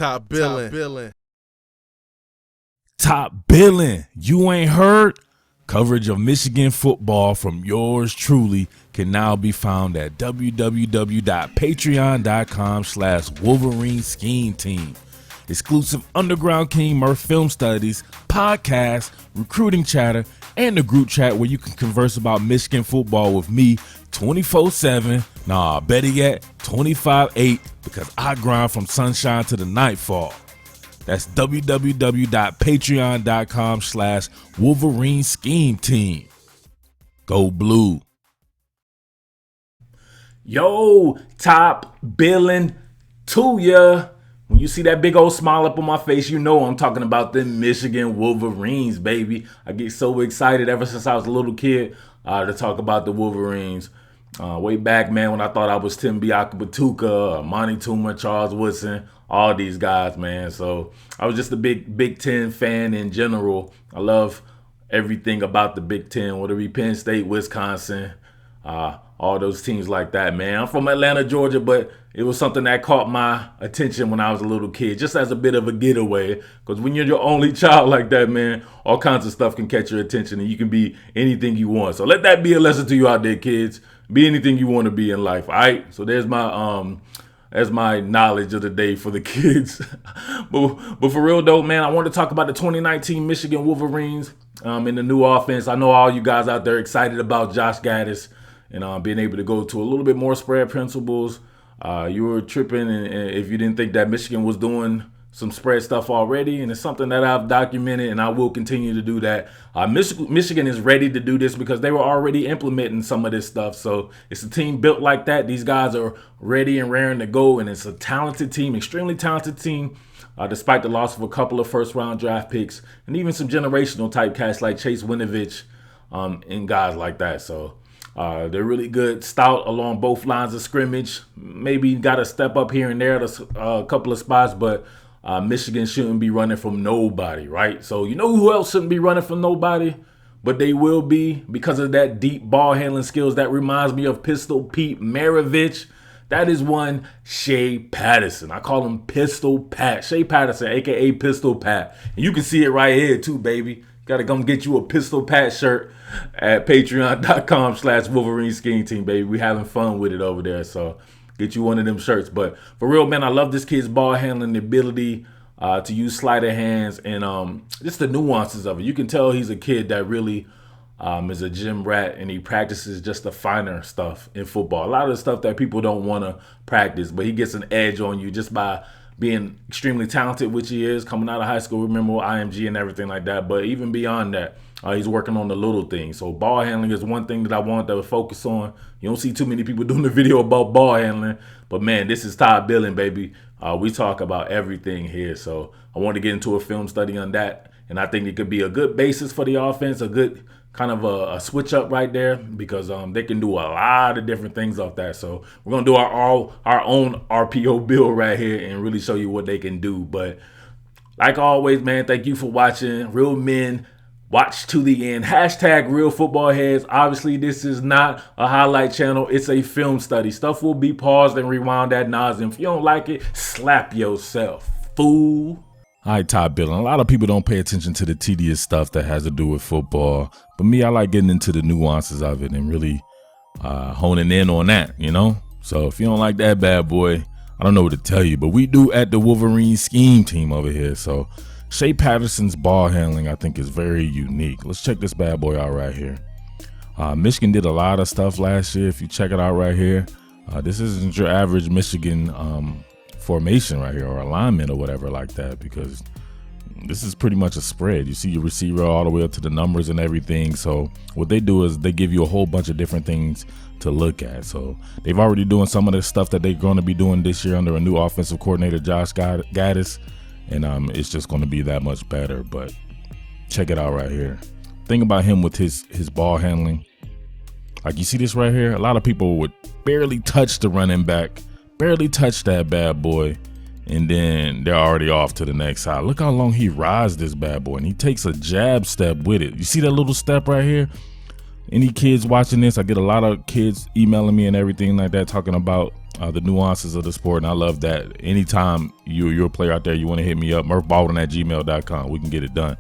Top Billin. Top Billin. You ain't heard? Coverage of Michigan football from yours truly can now be found at www.patreon.com/Wolverine Scheme Team. Exclusive Underground King Murf film studies, podcasts, recruiting chatter, and the group chat where you can converse about Michigan football with me 24/7. Nah, better yet, 25/8, because I grind from sunshine to the nightfall. That's www.patreon.com/Wolverine Scheme Team. Go Blue. Yo, Top Billin to ya. When you see that big old smile up on my face, you know I'm talking about the Michigan Wolverines, baby. I get so excited ever since I was a little kid to talk about the Wolverines. Way back, man, when I thought I was Tim Biakabatuka, Monty Toomer, Charles Woodson, all these guys, man. So I was just a Big Ten fan in general. I love everything about the Big Ten, whether it be Penn State, Wisconsin, all those teams like that, man. I'm from Atlanta, Georgia, but it was something that caught my attention when I was a little kid, just as a bit of a getaway. Because when you're your only child like that, man, all kinds of stuff can catch your attention, and you can be anything you want. So let that be a lesson to you out there, kids. Be anything you want to be in life, all right? So there's my knowledge of the day for the kids. but for real though, man, I want to talk about the 2019 Michigan Wolverines in the new offense. I know all you guys out there excited about Josh Gaddis and being able to go to a little bit more spread principles. You were tripping and if you didn't think that Michigan was doing some spread stuff already, and it's something that I've documented, and I will continue to do that. Michigan is ready to do this because they were already implementing some of this stuff. So it's a team built like that. These guys are ready and raring to go, and it's a talented team, extremely talented team, despite the loss of a couple of first-round draft picks and even some generational type cats like Chase Winovich and guys like that. So they're really good, stout along both lines of scrimmage. Maybe got to step up here and there at a couple of spots, but Michigan shouldn't be running from nobody, right? So you know who else shouldn't be running from nobody? But they will be because of that deep ball handling skills. That reminds me of Pistol Pete Maravich. That is one Shea Patterson. I call him Pistol Pat. Shea Patterson, a.k.a. Pistol Pat. And you can see it right here too, baby. Got to come get you a Pistol Pat shirt at patreon.com/Wolverine Scheme Team, baby. We having fun with it over there, so get you one of them shirts. But for real, man, I love this kid's ball handling, the ability to use sleight of hands, and just the nuances of it. You can tell he's a kid that really is a gym rat, and he practices just the finer stuff in football. A lot of the stuff that people don't want to practice, but he gets an edge on you just by being extremely talented, which he is, coming out of high school, remember IMG and everything like that. But even beyond that, he's working on the little things. So ball handling is one thing that I want to focus on. You don't see too many people doing the video about ball handling, but man, this is Top Billin, baby. We talk about everything here. So I want to get into a film study on that, and I think it could be a good basis for the offense, a good kind of a switch up right there, because they can do a lot of different things off that. So we're gonna do our own RPO build right here and really show you what they can do. But like always, man, thank you for watching. Real men watch to the end. # real football heads. Obviously, this is not a highlight channel. It's a film study. Stuff will be paused and rewound ad nauseum. If you don't like it, slap yourself, fool. All right, Top Billin. A lot of people don't pay attention to the tedious stuff that has to do with football. But me, I like getting into the nuances of it and really honing in on that, you know? So if you don't like that bad boy, I don't know what to tell you. But we do at the Wolverine Scheme Team over here. So Shea Patterson's ball handling, I think, is very unique. Let's check this bad boy out right here. Michigan did a lot of stuff last year. If you check it out right here, this isn't your average Michigan formation right here, or alignment or whatever like that, because this is pretty much a spread. You see your receiver all the way up to the numbers and everything. So what they do is they give you a whole bunch of different things to look at. So they've already doing some of the stuff that they're going to be doing this year under a new offensive coordinator, Josh Gaddis, and it's just going to be that much better. But check it out right here. Think about him with his ball handling. Like, you see this right here? A lot of people would barely touch the running back, barely touch that bad boy, and then they're already off to the next side. Look how long he rides this bad boy, and he takes a jab step with it. You see that little step right here? Any kids watching this? I get a lot of kids emailing me and everything like that, talking about the nuances of the sport, and I love that. Anytime you're a player out there, you want to hit me up, Murf Baldwin at gmail.com. We can get it done.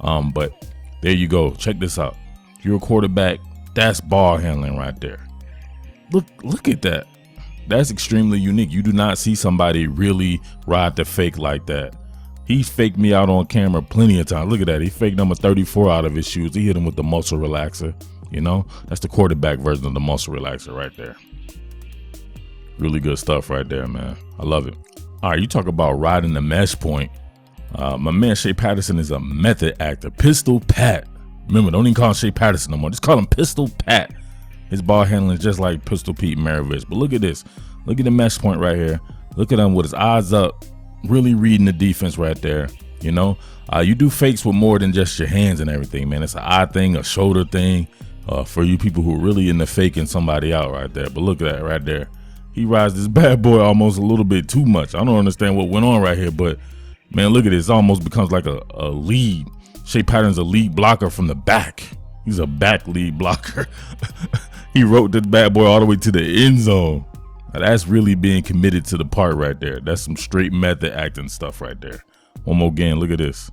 But there you go. Check this out. If you're a quarterback, that's ball handling right there. Look at that. That's extremely unique. You do not see somebody really ride the fake like that. He faked me out on camera plenty of times. Look at that. He faked number 34 out of his shoes. He hit him with the muscle relaxer. You know, that's the quarterback version of the muscle relaxer right there. Really good stuff right there, man. I love it. All right, you talk about riding the mesh point. My man Shea Patterson is a method actor. Pistol Pat. Remember, don't even call him Shea Patterson no more. Just call him Pistol Pat. His ball handling is just like Pistol Pete Maravich. But look at this. Look at the mesh point right here. Look at him with his eyes up, really reading the defense right there. You know, you do fakes with more than just your hands and everything, man. It's an eye thing, a shoulder thing, for you people who are really into faking somebody out right there. But look at that right there. He rides this bad boy almost a little bit too much. I don't understand what went on right here, but man, look at this. It almost becomes like a lead. Shea Patterson's a lead blocker from the back. He's a back lead blocker. He wrote this bad boy all the way to the end zone. Now, that's really being committed to the part right there. That's some straight method acting stuff right there. One more game. Look at this.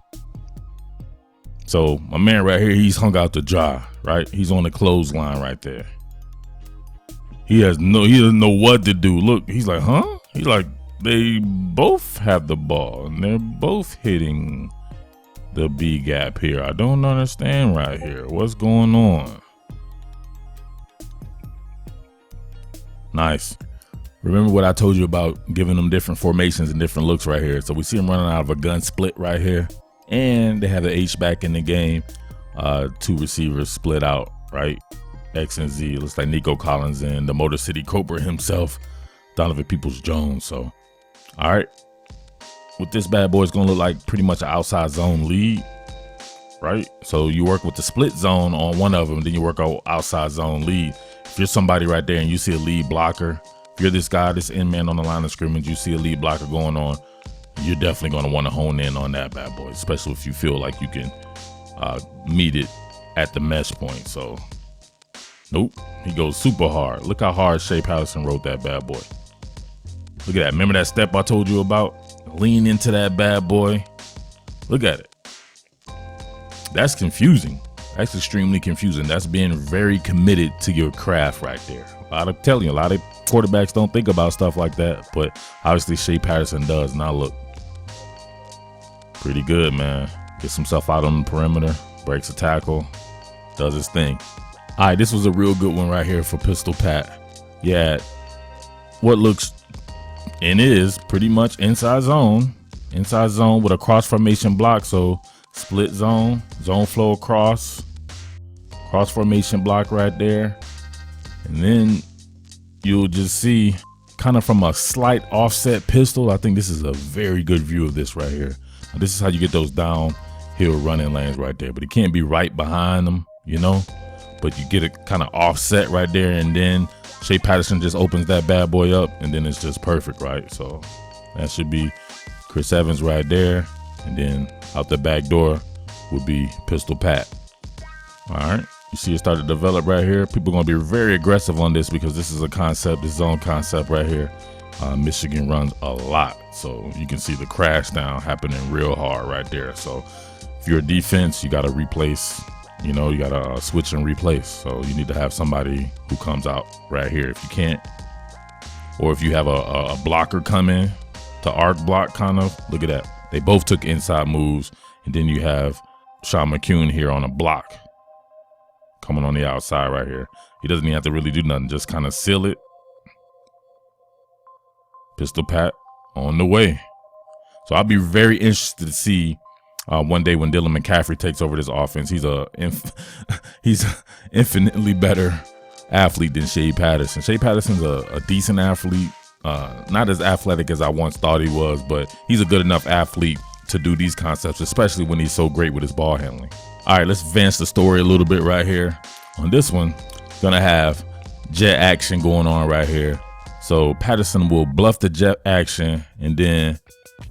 So my man right here, he's hung out to dry, right? He's on the clothesline right there. He doesn't know what to do. Look, he's like, huh? He's like, they both have the ball and they're both hitting the B gap here. I don't understand right here. What's going on? Nice. Remember what I told you about giving them different formations and different looks right here. So we see them running out of a gun split right here. And they have the H back in the game. Two receivers split out, right? X and Z. Looks like Nico Collins and the Motor City Cobra himself, Donovan Peoples-Jones. So, all right. With this bad boy, it's going to look like pretty much an outside zone lead, right? So you work with the split zone on one of them, then you work on outside zone lead. If you're somebody right there and you see a lead blocker, if you're this guy, this end man on the line of scrimmage, you see a lead blocker going on, you're definitely going to want to hone in on that bad boy, especially if you feel like you can meet it at the mesh point. So, nope, he goes super hard. Look how hard Shea Patterson wrote that bad boy. Look at that. Remember that step I told you about? Lean into that bad boy. Look at it. That's confusing. That's extremely confusing. That's being very committed to your craft right there. A lot of quarterbacks don't think about stuff like that, but obviously Shea Patterson does. Now look, pretty good, man. Gets himself out on the perimeter, breaks a tackle, does his thing. All right, this was a real good one right here for Pistol Pat. Yeah, what looks and is pretty much inside zone with a cross formation block. So split zone flow across, cross formation block right there. And then you'll just see kind of from a slight offset pistol. I think this is a very good view of this right here. Now, this is how you get those downhill running lanes right there, but it can't be right behind them, you know, but you get it kind of offset right there. And then Shea Patterson just opens that bad boy up and then it's just perfect, right? So that should be Chris Evans right there. And then out the back door would be Pistol Pat. All right. You see it start to develop right here. People are going to be very aggressive on this because this is a concept, this zone concept right here. Michigan runs a lot. So you can see the crash down happening real hard right there. So if you're a defense, you got to replace, you know, you got to switch and replace. So you need to have somebody who comes out right here. If you can't, or if you have a blocker come in to arc block kind of, look at that. They both took inside moves. And then you have Sean McCune here on a block coming on the outside right here. He doesn't even have to really do nothing, just kind of seal it. Pistol Pat on the way. So I'll be very interested to see one day when Dylan McCaffrey takes over this offense. He's infinitely better athlete than Shea Patterson. Shea Patterson's a decent athlete, not as athletic as I once thought he was, but he's a good enough athlete to do these concepts, especially when he's so great with his ball handling. All right, let's advance the story a little bit right here. On this one, gonna have jet action going on right here. So Patterson will bluff the jet action, and then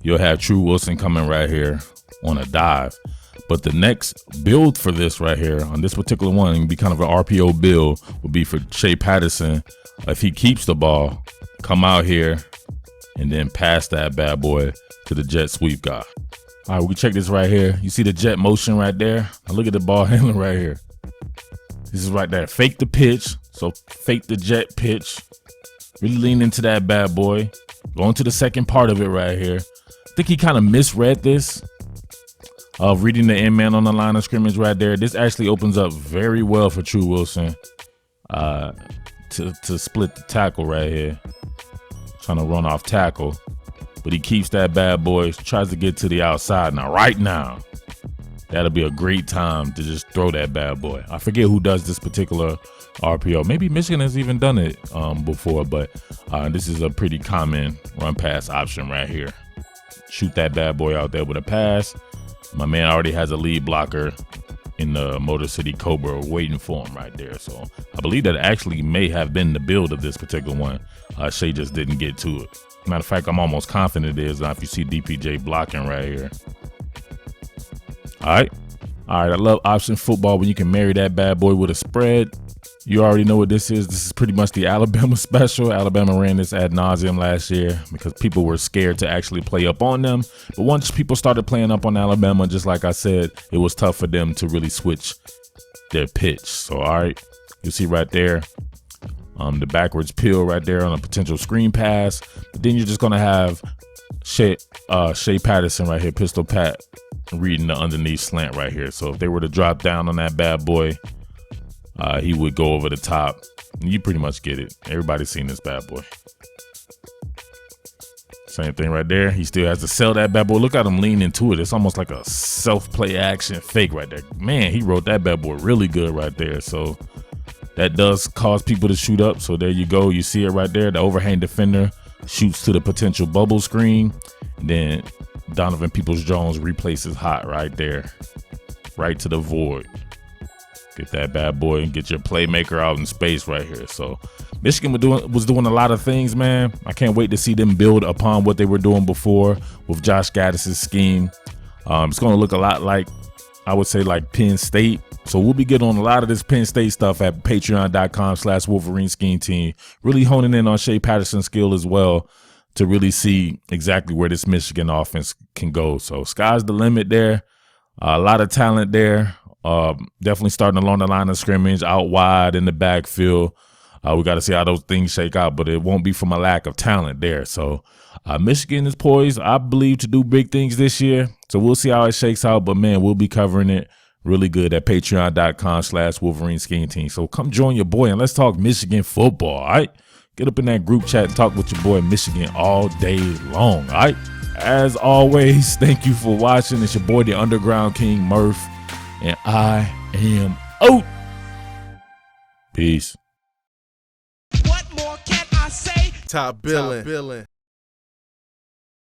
you'll have True Wilson coming right here on a dive. But the next build for this right here, on this particular one, it'll be kind of an RPO build, would be for Shea Patterson. If he keeps the ball, come out here, and then pass that bad boy to the jet sweep guy. All right, we can check this right here. You see the jet motion right there? Now look at the ball handling right here. This is right there. Fake the pitch. So fake the jet pitch. Really lean into that bad boy. Going to the second part of it right here. I think he kind of misread this. Reading the end man on the line of scrimmage right there. This actually opens up very well for True Wilson to split the tackle right here. Trying to run off tackle. But he keeps that bad boy, tries to get to the outside. Now, right now, that'll be a great time to just throw that bad boy. I forget who does this particular RPO. Maybe Michigan has even done it before, but this is a pretty common run pass option right here. Shoot that bad boy out there with a pass. My man already has a lead blocker in the Motor City Cobra waiting for him right there. So I believe that actually may have been the build of this particular one. Shea just didn't get to it. Matter of fact, I'm almost confident it is. Now, if you see DPJ blocking right here. All right. I love option football when you can marry that bad boy with a spread. You already know what this is. This is pretty much the Alabama special. Alabama ran this ad nauseum last year because people were scared to actually play up on them. But once people started playing up on Alabama, just like I said, it was tough for them to really switch their pitch. So, all right, you see right there. The backwards peel right there on a potential screen pass. But then you're just going to have Shea Patterson right here, Pistol Pat, reading the underneath slant right here. So if they were to drop down on that bad boy, he would go over the top. You pretty much get it. Everybody's seen this bad boy. Same thing right there. He still has to sell that bad boy. Look at him lean into it. It's almost like a self-play action fake right there. Man, he wrote that bad boy really good right there. So that does cause people to shoot up. So there you go. You see it right there. The overhang defender shoots to the potential bubble screen. Then Donovan Peoples-Jones replaces hot right there. Right to the void. Get that bad boy and get your playmaker out in space right here. So Michigan was doing a lot of things, man. I can't wait to see them build upon what they were doing before with Josh Gaddis's scheme. It's going to look a lot like, I would say, like Penn State. So we'll be getting on a lot of this Penn State stuff at patreon.com/Wolverine Scheme Team. Really honing in on Shea Patterson's skill as well to really see exactly where this Michigan offense can go. So sky's the limit there. A lot of talent there. Definitely starting along the line of scrimmage, out wide in the backfield. We got to see how those things shake out, but it won't be from a lack of talent there. So Michigan is poised, I believe, to do big things this year. So we'll see how it shakes out. But, man, we'll be covering it really good at patreon.com/Wolverine Scheme Team. So come join your boy and let's talk Michigan football, all right? Get up in that group chat and talk with your boy Michigan all day long, all right? As always, thank you for watching. It's your boy, the Underground King, Murf, and I am out. Peace. What more can I say? Top Billin.